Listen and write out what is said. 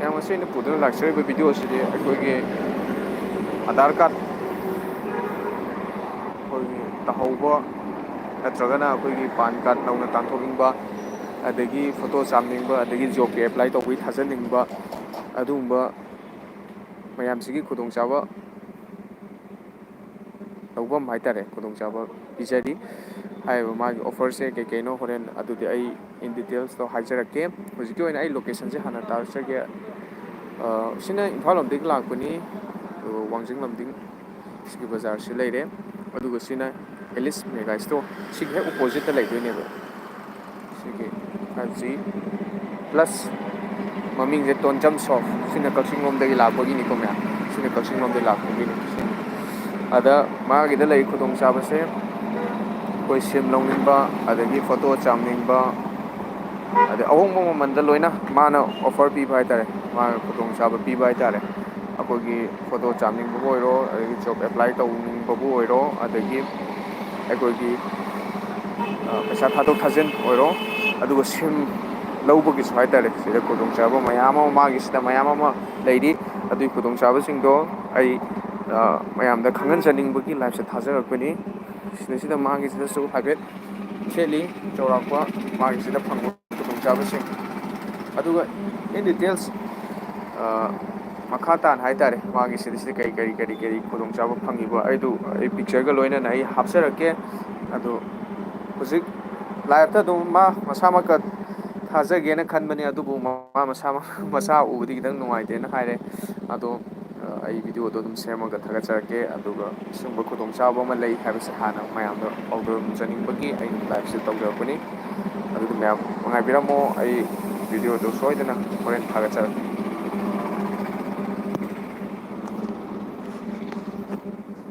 ꯃꯌꯥꯝ ꯉꯁꯤ ꯑꯩꯅ ꯄꯨꯗꯨꯅ ꯂꯥꯛꯆꯔꯤꯕ ꯚꯤꯗꯤꯑꯣꯁꯤꯗꯤ ꯑꯩꯈꯣꯏꯒꯤ ꯑꯙꯥꯔ ꯀꯥꯔꯗ ꯑꯩꯈꯣꯏꯒꯤ ꯇꯥꯍꯧꯕ ꯅꯠꯇ꯭ꯔꯒꯅ ꯑꯩꯈꯣꯏꯒꯤ ꯄꯥꯟ ꯀꯥꯔꯗ ꯅꯧꯅ ꯇꯥꯟꯊꯣꯛꯅꯤꯡꯕ ꯑꯗꯒꯤ ꯐꯣꯇꯣ ꯆꯥꯝꯅꯤꯡꯕ ꯑꯗꯒꯤ ꯖꯣꯕꯀꯤ ꯑꯦꯄ꯭ꯂꯥꯏ ꯇꯧꯕꯒꯤ ꯊꯥꯖꯟꯅꯤꯡꯕ ꯑꯗꯨꯒꯨꯝꯕ ꯃꯌꯥꯝꯁꯤꯒꯤ ꯈꯨꯗꯣꯡꯆꯥꯕ ꯂꯧꯐꯝ ꯍꯥꯏꯇꯥꯔꯦ ꯈꯨꯗꯣꯡꯆꯥꯕ ꯄꯤꯖꯔꯤ ꯍꯥꯏꯔꯤꯕ ꯃꯥꯒꯤ ꯑꯣꯐꯔꯁꯦ ꯀꯩꯀꯩꯅꯣ ꯍꯣꯔꯦꯟ ꯑꯗꯨꯗꯤ ꯑꯩ ꯏꯟ ꯗꯤꯇꯦꯜꯁꯇꯣ ꯍꯥꯏꯖꯔꯛꯀꯦ ꯍꯧꯖꯤꯛꯀꯤ ꯑꯣꯏꯅ ꯑꯩ ꯂꯣꯀꯦꯁꯟꯁꯦ ꯍꯥꯟꯅ ꯇꯥꯛꯆꯒꯦ ꯁꯤꯅ ꯏꯝꯐꯥꯜ ꯂꯣꯝꯗꯒꯤ ꯂꯥꯛꯄꯅꯤ ꯑꯗꯨꯒ ꯋꯥꯡꯖꯤꯡ ꯂꯝꯗꯤꯡ ꯁꯤꯒꯤ ꯕꯖꯥꯔꯁꯤ ꯂꯩꯔꯦ ꯑꯗꯨꯒ ꯁꯤꯅ ꯑꯦꯂꯤꯁ ꯃꯦꯒꯥ ꯏꯁꯇꯣꯔ ꯁꯤꯒꯤ ꯍꯦꯛ ꯑꯣꯄꯣꯖꯤꯠꯇ ꯂꯩꯗꯣꯏꯅꯦꯕ ꯁꯤꯒꯤ 5G ꯄ꯭ꯂꯁ ꯃꯃꯤꯡꯁꯦ ꯇꯣꯟꯖꯝ ꯁꯣꯞ ꯁꯤꯅ ꯀꯛꯆꯤꯡ ꯂꯣꯝꯗꯒꯤ ꯂꯥꯛꯄꯒꯤꯅꯤꯀꯣ ꯃꯌꯥꯝ ꯁꯤꯅ ꯀꯛꯆꯤꯡ ꯂꯣꯝꯗꯒꯤ ꯂꯥꯛꯄꯒꯤꯅꯤ ꯑꯗ ꯃꯥꯒꯤꯗ ꯂꯩ ꯈꯨꯗꯣꯡꯆꯥꯕꯁꯦ ꯑꯩꯈꯣই ꯁꯤꯝ ꯂꯧꯅꯤꯡꯕ ꯑꯗꯒꯤ ꯐꯣꯇꯣ ꯆꯥꯝꯅꯤꯡꯕ ꯑꯗꯩ ꯑꯍꯣꯡꯕ ꯃꯃꯟꯗ ꯂꯣꯏꯅ ꯃꯥꯅ ꯑꯣꯐꯔ ꯄꯤꯕ ꯍꯥꯏꯇꯥꯔꯦ ꯃꯥꯅ ꯈꯨꯗꯣꯡꯆꯥꯕ ꯄꯤꯕ ꯍꯥꯏꯇꯥꯔꯦ ꯑꯩꯈꯣꯏꯒꯤ ꯐꯣꯇꯣ ꯆꯥꯝꯅꯤꯡꯕꯕꯨ ꯑꯣꯏꯔꯣ ꯑꯗꯒꯤ ꯖꯣꯕ ꯑꯦꯄ꯭ꯂꯥꯏ ꯇꯧꯅꯤꯡꯕꯕꯨ ꯑꯣꯏꯔꯣ ꯑꯗꯒꯤ ꯑꯩꯈꯣꯏꯒꯤ ꯄꯩꯁꯥ ꯊꯥꯗꯣꯛ ꯊꯥꯖꯤꯟ ꯑꯣꯏꯔꯣ ꯑꯗꯨꯒ ꯁꯤꯝ ꯂꯧꯕꯒꯤꯁꯨ ꯍꯥꯏꯇꯥꯔꯦ ꯁꯤꯗ ꯈꯨꯗꯣꯡꯆꯥꯕ ꯃꯌꯥꯝ ꯑꯃ ꯃꯥꯒꯤꯁꯤꯗ ꯃꯌꯥꯝ ꯑꯃ ꯂꯩꯔꯤ ꯑꯗꯨꯒꯤ ꯈꯨꯗꯣꯡꯆꯥꯕꯁꯤꯡꯗꯣ ꯑꯩ ꯃꯌꯥꯝꯗ ꯈꯪꯍꯟꯖꯅꯤꯡꯕꯒꯤ ꯂꯥꯏꯞꯁꯦ ꯊꯥꯖꯔꯛꯄꯅꯤ ꯁꯤꯗꯩꯁꯤꯗ ꯃꯥꯒꯤꯁꯤꯗꯁꯨ ꯍꯥꯏꯐꯦꯠ ꯊꯦꯠꯂꯤ ꯆꯥꯎꯔꯥꯛꯄ ꯃꯥꯒꯤꯁꯤꯗ ꯐꯪꯕ ꯈꯨꯗꯣꯡꯆꯥꯕꯁꯤꯡ ꯑꯗꯨꯒ ꯏꯟ ꯗꯤꯇꯦꯜꯁ ꯃꯈꯥ ꯇꯥꯅ ꯍꯥꯏꯇꯥꯔꯦ ꯃꯥꯒꯤ ꯁꯤꯗꯩꯁꯤꯗ ꯀꯔꯤ ꯈꯨꯗꯣꯡꯆꯥꯕ ꯐꯪꯉꯤꯕ ꯑꯩ ꯄꯤꯛꯆꯔꯒ ꯂꯣꯏꯅꯅ ꯑꯩ ꯍꯥꯞꯆꯔꯛꯀꯦ ꯑꯗꯣ ꯍꯧꯖꯤꯛ ꯂꯥꯏꯞꯇ ꯑꯗꯨꯝ ꯃꯥ ꯃꯁꯥꯃꯛꯀ ꯊꯥꯖꯒꯦꯅ ꯈꯟꯕꯅꯦ ꯑꯗꯨꯕꯨ ꯃꯥ ꯃꯁꯥ ꯎꯕꯗꯤ ꯈꯤꯇꯪ ꯅꯨꯡꯉꯥꯏꯇꯦꯅ ꯍꯥꯏꯔꯦ ꯑꯗꯣ ꯑꯩ ꯚꯤꯗꯤꯑꯣꯗꯣ ꯑꯗꯨꯝ ꯁꯦꯝꯃꯒ ꯊꯥꯒꯠꯆꯔꯛꯀꯦ ꯑꯗꯨꯒ ꯁꯤꯒꯨꯝꯕ ꯈꯨꯗꯣꯡꯆꯥꯕ ꯑꯃ ꯂꯩ ꯍꯥꯏꯕꯁꯦ ꯍꯥꯟꯅ ꯃꯌꯥꯝꯗ ꯄꯥꯎꯗꯝꯖꯅꯤꯡꯕꯒꯤ ꯑꯩ ꯂꯥꯏꯞꯁꯦ ꯇꯧꯖꯔꯛꯄꯅꯤ ꯑꯗꯨꯗꯤ ꯃꯌꯥꯝ ꯅꯨꯡꯉꯥꯏꯕꯤꯔꯝꯃꯣ ꯑꯩ ꯚꯤꯗꯤꯑꯣꯗꯣ ꯁꯣꯏꯗꯅ ꯍꯣꯔꯦꯟ ꯊꯥꯒꯠꯆꯔꯛꯀꯦ